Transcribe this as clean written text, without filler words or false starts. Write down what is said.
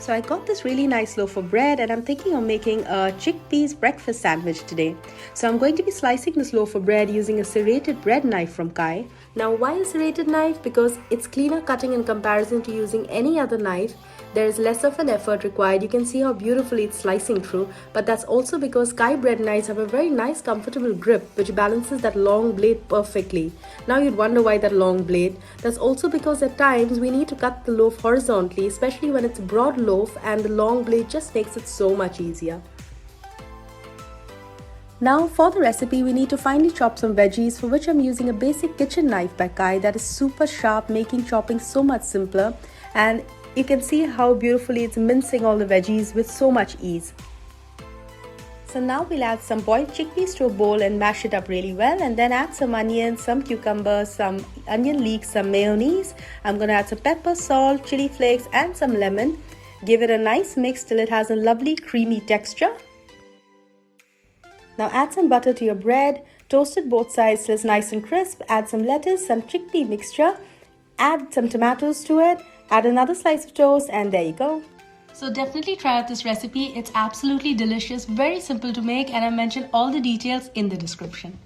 So I got this really nice loaf of bread and I'm thinking of making a chickpeas breakfast sandwich today. So I'm going to be slicing this loaf of bread using a serrated bread knife from Kai. Now why a serrated knife? Because it's cleaner cutting in comparison to using any other knife. There is less of an effort required. You can see how beautifully it's slicing through, but that's also because Kai bread knives have a very nice comfortable grip which balances that long blade perfectly. Now you'd wonder why that long blade. That's also because at times we need to cut the loaf horizontally, especially when it's broad loaf, and the long blade just makes it so much easier. Now for the recipe, we need to finely chop some veggies, for which I'm using a basic kitchen knife by Kai that is super sharp, making chopping so much simpler, and you can see how beautifully it's mincing all the veggies with so much ease. So now we'll add some boiled chickpeas to a bowl and mash it up really well, and then add some onions, some cucumbers, some onion leeks, some mayonnaise. I'm going to add some pepper, salt, chili flakes and some lemon. Give it a nice mix till it has a lovely creamy texture. Now add some butter to your bread, toast it both sides till it's nice and crisp, add some lettuce, some chickpea mixture, add some tomatoes to it, add another slice of toast, and there you go. So definitely try out this recipe. It's absolutely delicious, very simple to make, and I mentioned all the details in the description.